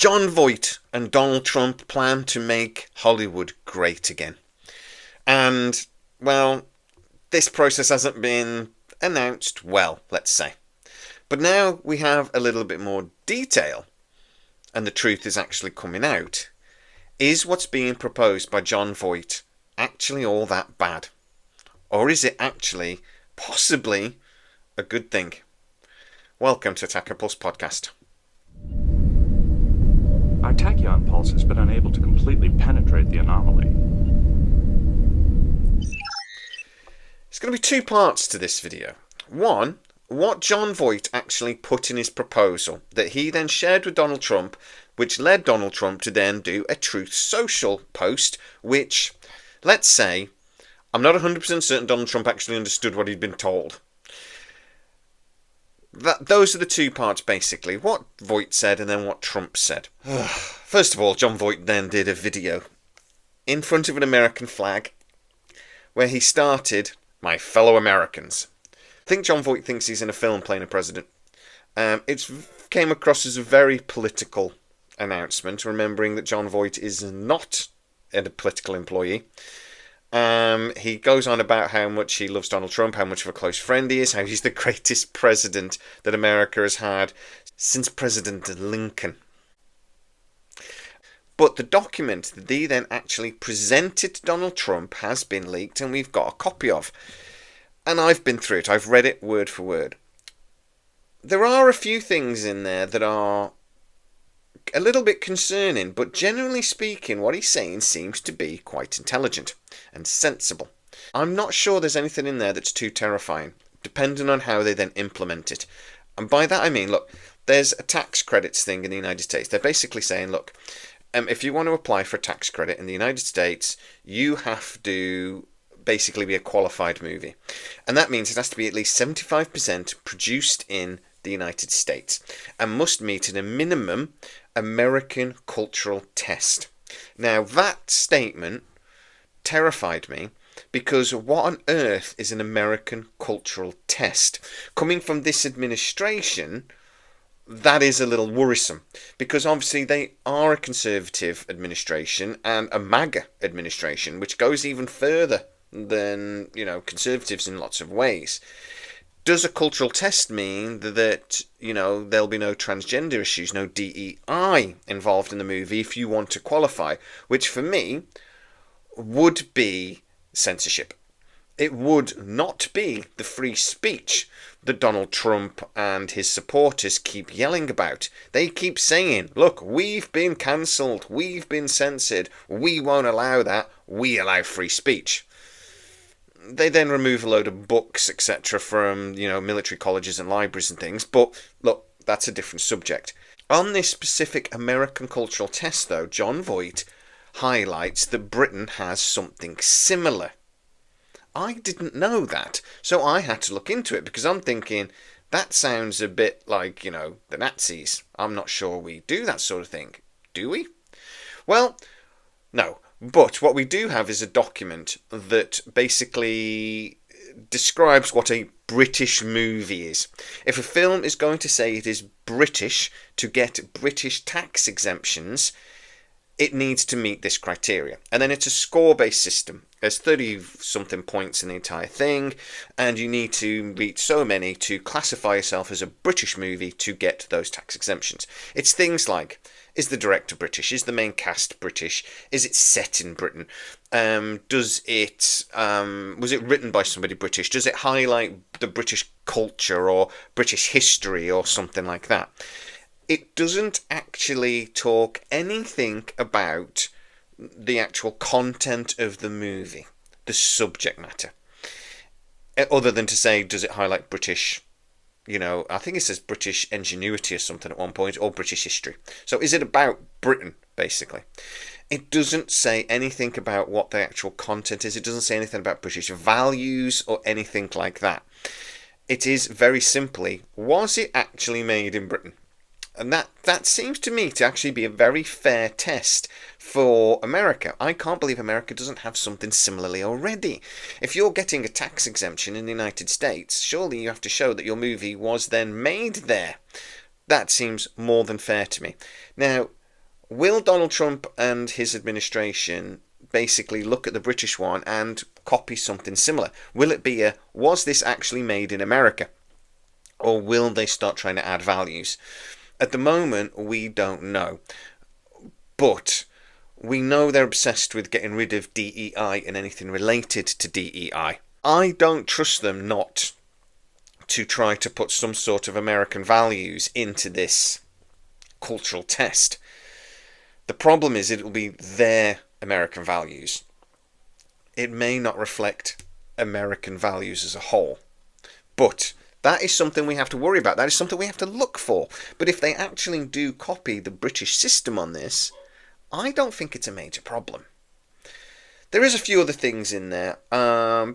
Jon Voight and Donald Trump plan to make Hollywood great again. And, well, this process hasn't been announced well, let's say. But now we have a little bit more detail, and the truth is actually coming out. Is what's being proposed by Jon Voight actually all that bad? Or is it actually, possibly, a good thing? Welcome to Tachyon Pulse Podcast. Our Tachyon pulse has been unable to completely penetrate the anomaly. There's going to be two parts to this video. One, what Jon Voight actually put in his proposal that he then shared with Donald Trump, which led Donald Trump to then do a Truth Social post, which, let's say, I'm not 100% certain Donald Trump actually understood what he'd been told. Those are the two parts, basically. What Voight said and then what Trump said. First of all, Jon Voight then did a video in front of an American flag where he started, "My fellow Americans." I think Jon Voight thinks he's in a film playing a president. It came across as a very political announcement, remembering that Jon Voight is not a political employee. He goes on about how much he loves Donald Trump, how much of a close friend he is, how he's the greatest president that America has had since President Lincoln. But the document that he then actually presented to Donald Trump has been leaked, and we've got a copy of. And I've been through it. I've read it word for word. There are a few things in there that are a little bit concerning, but generally speaking, what he's saying seems to be quite intelligent and sensible. I'm not sure there's anything in there that's too terrifying, depending on how they then implement it. And by that I mean, look, there's a tax credits thing in the United States. They're basically saying, look, if you want to apply for a tax credit in the United States, you have to basically be a qualified movie. And that means it has to be at least 75% produced in the United States and must meet at a minimum American cultural test. Now, that statement terrified me because what on earth is an American cultural test? Coming from this administration, that is a little worrisome because obviously they are a conservative administration and a MAGA administration, which goes even further than, conservatives in lots of ways. Does a cultural test mean that, there'll be no transgender issues, no DEI involved in the movie if you want to qualify? Which for me would be censorship. It would not be the free speech that Donald Trump and his supporters keep yelling about. They keep saying, look, we've been cancelled, we've been censored, we won't allow that, we allow free speech. They then remove a load of books, etc., from, military colleges and libraries and things. But, look, that's a different subject. On this specific American cultural test, though, Jon Voight highlights that Britain has something similar. I didn't know that, so I had to look into it, because I'm thinking, that sounds a bit like, the Nazis. I'm not sure we do that sort of thing. Do we? Well, no. But what we do have is a document that basically describes what a British movie is. If a film is going to say it is British to get British tax exemptions, it needs to meet this criteria. And then it's a score-based system. There's 30-something points in the entire thing, and you need to reach so many to classify yourself as a British movie to get those tax exemptions. It's things like, is the director British? Is the main cast British? Is it set in Britain? Was it written by somebody British? Does it highlight the British culture or British history or something like that? It doesn't actually talk anything about the actual content of the movie, the subject matter, other than to say, does it highlight British, I think it says British ingenuity or something at one point, or British history. So is it about Britain, basically? It doesn't say anything about what the actual content is. It doesn't say anything about British values or anything like that. It is very simply, was it actually made in Britain? And that seems to me to actually be a very fair test for America. I can't believe America doesn't have something similarly already. If you're getting a tax exemption in the United States, surely you have to show that your movie was then made there. That seems more than fair to me. Now, will Donald Trump and his administration basically look at the British one and copy something similar? Will it be was this actually made in America? Or will they start trying to add values? At the moment, we don't know. But we know they're obsessed with getting rid of DEI and anything related to DEI. I don't trust them not to try to put some sort of American values into this cultural test. The problem is it will be their American values. It may not reflect American values as a whole. But that is something we have to worry about. That is something we have to look for. But if they actually do copy the British system on this, I don't think it's a major problem. There is a few other things in there.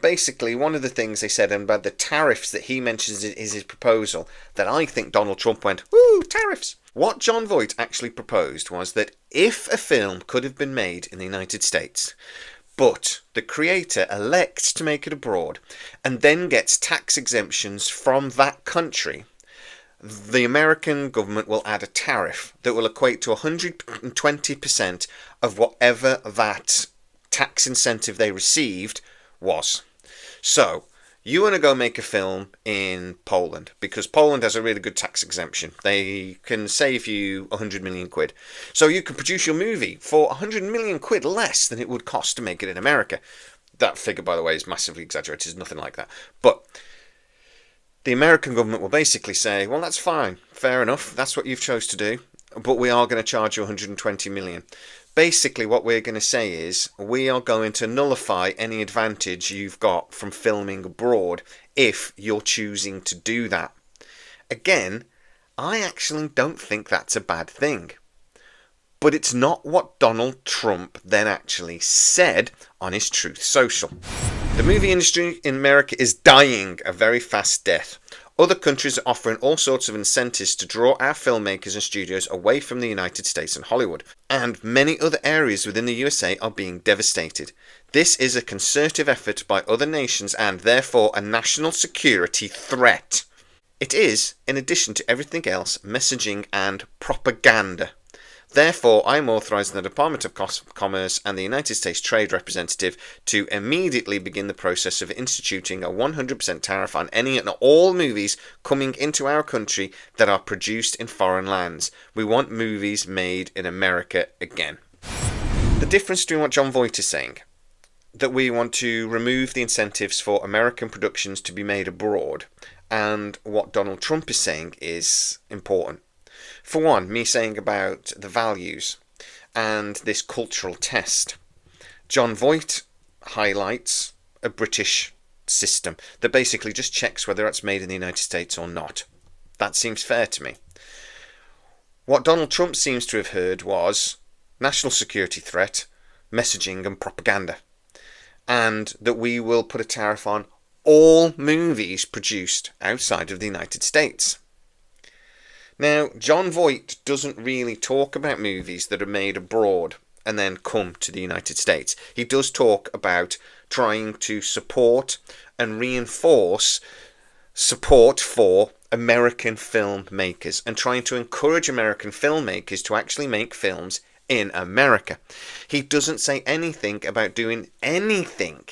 Basically, one of the things they said about the tariffs that he mentions is his proposal that I think Donald Trump went, woo, tariffs. What Jon Voight actually proposed was that if a film could have been made in the United States, but the creator elects to make it abroad and then gets tax exemptions from that country, the American government will add a tariff that will equate to 120% of whatever that tax incentive they received was. So, you want to go make a film in Poland, because Poland has a really good tax exemption. They can save you 100 million quid. So you can produce your movie for 100 million quid less than it would cost to make it in America. That figure, by the way, is massively exaggerated. It's nothing like that. But the American government will basically say, well, that's fine. Fair enough. That's what you've chose to do. But we are going to charge you 120 million. Basically, what we're going to say is we are going to nullify any advantage you've got from filming abroad if you're choosing to do that. Again, I actually don't think that's a bad thing. But it's not what Donald Trump then actually said on his Truth Social. The movie industry in America is dying a very fast death. Other countries are offering all sorts of incentives to draw our filmmakers and studios away from the United States and Hollywood. And many other areas within the USA are being devastated. This is a concerted effort by other nations and therefore a national security threat. It is, in addition to everything else, messaging and propaganda. Therefore, I am authorising the Department of Commerce and the United States Trade Representative to immediately begin the process of instituting a 100% tariff on any and all movies coming into our country that are produced in foreign lands. We want movies made in America again. The difference between what Jon Voight is saying, that we want to remove the incentives for American productions to be made abroad, and what Donald Trump is saying is important. For one, me saying about the values and this cultural test. Jon Voight highlights a British system that basically just checks whether it's made in the United States or not. That seems fair to me. What Donald Trump seems to have heard was national security threat, messaging and propaganda. And that we will put a tariff on all movies produced outside of the United States. Now, Jon Voight doesn't really talk about movies that are made abroad and then come to the United States. He does talk about trying to support and reinforce support for American filmmakers and trying to encourage American filmmakers to actually make films in America. He doesn't say anything about doing anything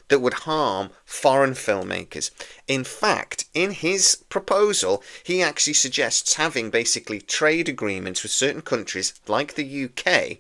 that would harm foreign filmmakers. In fact, in his proposal, he actually suggests having basically trade agreements with certain countries, like the UK,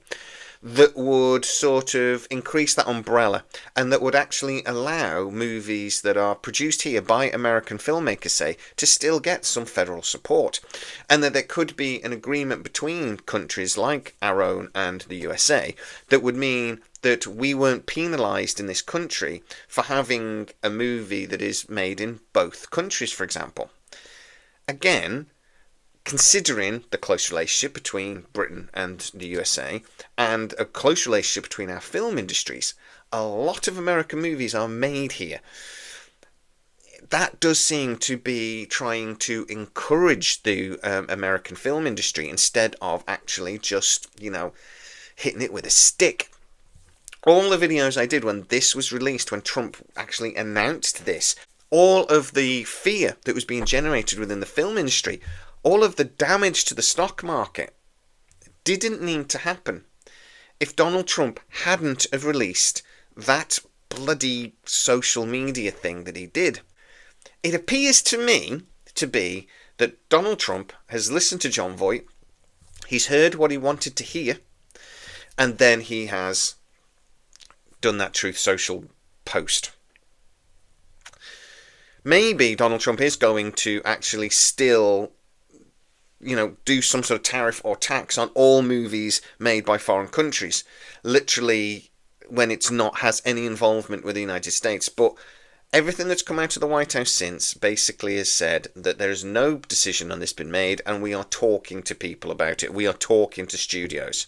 that would sort of increase that umbrella and that would actually allow movies that are produced here by American filmmakers, say, to still get some federal support. And that there could be an agreement between countries like our own and the USA that would mean that we weren't penalised in this country for having a movie that is made in both countries, for example. Again, considering the close relationship between Britain and the USA and a close relationship between our film industries, a lot of American movies are made here. That does seem to be trying to encourage the American film industry instead of actually just, hitting it with a stick. All the videos I did when this was released, when Trump actually announced this, all of the fear that was being generated within the film industry, all of the damage to the stock market, didn't need to happen if Donald Trump hadn't have released that bloody social media thing that he did. It appears to me to be that Donald Trump has listened to Jon Voight, he's heard what he wanted to hear, and then he has done that Truth Social post. Maybe Donald Trump is going to actually still, do some sort of tariff or tax on all movies made by foreign countries, literally when it's not has any involvement with the United States. But everything that's come out of the White House since basically has said that there is no decision on this been made, and we are talking to people about it. We are talking to studios.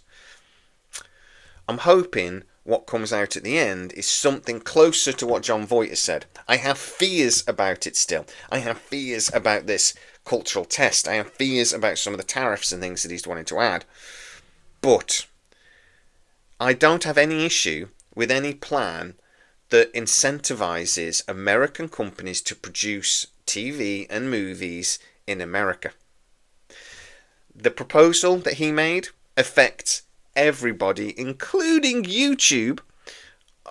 I'm hoping what comes out at the end is something closer to what Jon Voight has said. I have fears about it still. I have fears about this cultural test. I have fears about some of the tariffs and things that he's wanting to add. But I don't have any issue with any plan that incentivizes American companies to produce TV and movies in America. The proposal that he made affects everybody, including YouTube,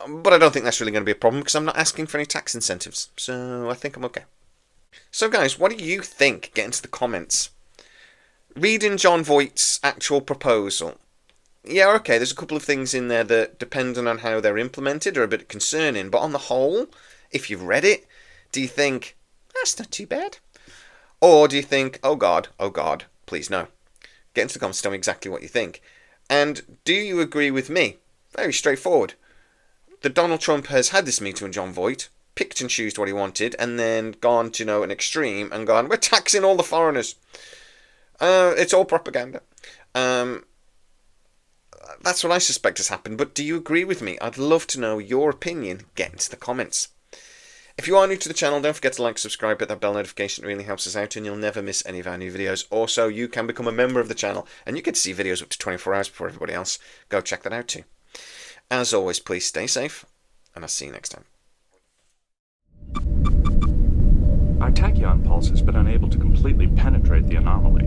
but I don't think that's really going to be a problem because I'm not asking for any tax incentives, so I think I'm okay. So guys, what do you think? Get into the comments. Reading Jon Voight's actual proposal, yeah, okay, there's a couple of things in there that, depending on how they're implemented, are a bit concerning, but on the whole, if you've read it, do you think, that's not too bad? Or do you think, oh God, please no? Get into the comments, tell me exactly what you think. And do you agree with me? Very straightforward. That Donald Trump has had this meeting with Jon Voight, picked and choosed what he wanted, and then gone to an extreme and gone, we're taxing all the foreigners. It's all propaganda. That's what I suspect has happened, but do you agree with me? I'd love to know your opinion. Get into the comments. If you are new to the channel, don't forget to like, subscribe, hit that bell notification. It really helps us out and you'll never miss any of our new videos. Also, you can become a member of the channel and you get to see videos up to 24 hours before everybody else. Go check that out too. As always, please stay safe and I'll see you next time. Our tachyon pulse has been unable to completely penetrate the anomaly.